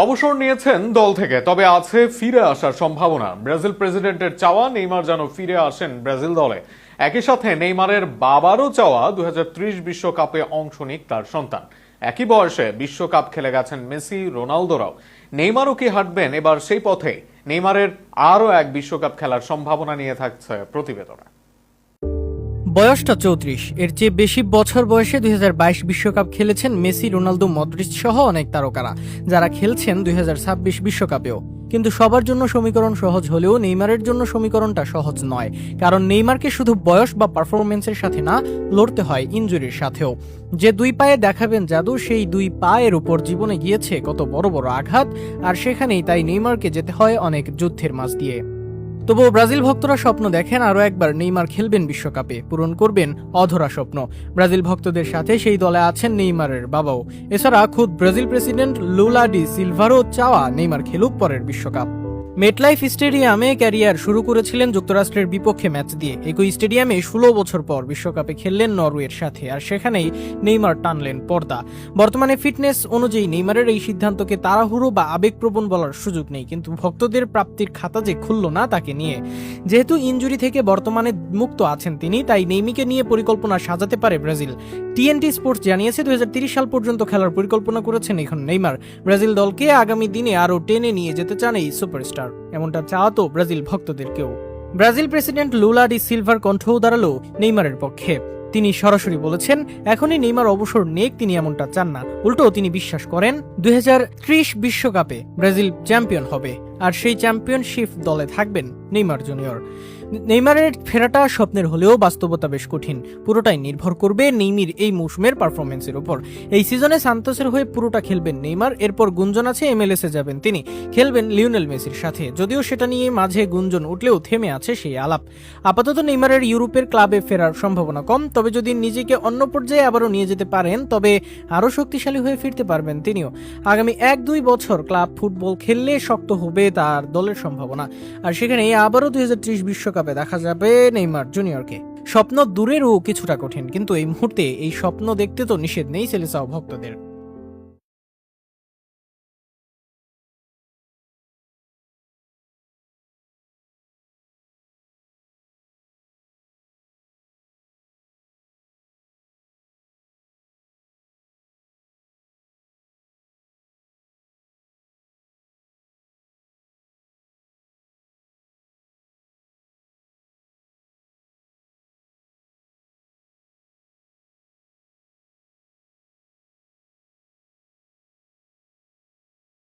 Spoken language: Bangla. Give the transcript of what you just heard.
অবসর নিয়েছেন দল থেকে, তবে আছে ফিরে আসার সম্ভাবনা। ব্রাজিল প্রেসিডেন্টের চাওয়া নেইমার যেন ফিরে আসেন ব্রাজিল দলে। একই সাথে নেইমারের বাবারও চাওয়া 2030 বিশ্বকাপে অংশ নিক তার সন্তান। একই বয়সে বিশ্বকাপ খেলে গেছেন মেসি, রোনালদোরাও। নেইমারও কি হাঁটবেন এবার সেই পথে? নেইমারের আরও এক বিশ্বকাপ খেলার সম্ভাবনা নিয়ে থাকছে প্রতিবেদনে। বয়সটা 34, এর চেয়ে বেশি বছর বয়সে 2022 বিশ্বকাপ খেলেছেন মেসি, রোনালদো, মদ্রিচ সহ অনেক তারকারা, যারা খেলছেন 2026 বিশ্বকাপেও। কিন্তু সবার জন্য সমীকরণ সহজ হলেও নেইমারের জন্য সমীকরণটা সহজ নয়, কারণ নেইমারকে শুধু বয়স বা পারফরমেন্সের সাথে না, লড়তে হয় ইনজুরির সাথেও। যে দুই পায়ে দেখাবেন জাদু, সেই দুই পায়ের উপর জীবনে গিয়েছে কত বড় বড় আঘাত, আর সেখানেই তাই নেইমারকে যেতে হয় অনেক যুদ্ধের মাঝ দিয়ে। তবুও ব্রাজিল ভক্তরা স্বপ্ন দেখেন আরও একবার নেইমার খেলবেন বিশ্বকাপে, পূরণ করবেন অধরা স্বপ্ন। ব্রাজিল ভক্তদের সাথে সেই দলে আছেন নেইমারের বাবাও। এছাড়া খুদ ব্রাজিল প্রেসিডেন্ট লুলা ডি সিলভারও চাওয়া নেইমার খেলুক পরের বিশ্বকাপ। মেটলাইফ স্টেডিয়ামে ক্যারিয়ার শুরু করেছিলেন যুক্তরাষ্ট্রের বিপক্ষে ম্যাচ দিয়ে। একই স্টেডিয়ামে 16 বছর পর বিশ্বকাপে খেললেন নরওয়ের সাথে, আর সেখানেই নেইমার টানলেন পর্দা। বর্তমানে ফিটনেস অনুযায়ী নেইমারের এই সিদ্ধান্তকে তাড়াহুড়ো বা আবেগপ্রবণ বলার সুযোগ নেই, কিন্তু ভক্তদের প্রাপ্তির খাতা যে খুলল না তাকে নিয়ে। যেহেতু ইনজুরি থেকে বর্তমানে মুক্ত আছেন তিনি, তাই নেইমিকে নিয়ে পরিকল্পনা সাজাতে পারে ব্রাজিল। টিএনটি স্পোর্টস জানিয়েছে 2030 সাল পর্যন্ত খেলার পরিকল্পনা করেছেন এখন নেইমার। ব্রাজিল দলকে আগামী দিনে আরও টেনে নিয়ে যেতে চান এই সুপারস্টার। এমনটা চাওয়াতো ব্রাজিল ভক্তদেরকেও। ব্রাজিল প্রেসিডেন্ট লুলা ডি সিলভার কণ্ঠও দাঁড়ালো নেইমারের পক্ষে। তিনি সরাসরি বলেছেন এখনই নেইমার অবসর নেক, তিনি এমনটা চান না। উল্টো তিনি বিশ্বাস করেন 2030 বিশ্বকাপে ব্রাজিল চ্যাম্পিয়ন হবে, আর সেই চ্যাম্পিয়নশিপ দলে থাকবেন নেইমার জুনিয়র। নেইমারের ফেরাটা স্বপ্নের হলেও বাস্তবতা বেশ কঠিন। পুরোটাই নির্ভর করবে নেইমির এই মৌসুমের পারফরমেন্সের উপর। এই সিজনে সান্তোসের হয়ে পুরোটা খেলবেন নেইমার, এরপর গুঞ্জন আছে এমএলএসে যাবেন তিনি, খেলবেন লিওনেল মেসির সাথে। যদিও সেটা নিয়ে মাঝে গুঞ্জন উঠলেও থেমে আছে সেই আলাপ। আপাতত নেইমারের ইউরোপের ক্লাবে ফেরার সম্ভাবনা কম, তবে যদি নিজেকে অন্য পর্যায়ে আবারও নিয়ে যেতে পারেন তবে আরও শক্তিশালী হয়ে ফিরতে পারবেন তিনিও। আগামী 1-2 বছর ক্লাব ফুটবল খেললে শক্ত হবে তার দলের সম্ভাবনা, আর সেখানে আবারও 2030 বিশ্বকাপে দেখা যাবে নেইমার জুনিয়রকে। স্বপ্ন দূরেরও কিছুটা কঠিন, কিন্তু এই মুহূর্তে এই স্বপ্ন দেখতে তো নিষেধ নেই সেলেসাও ভক্তদের।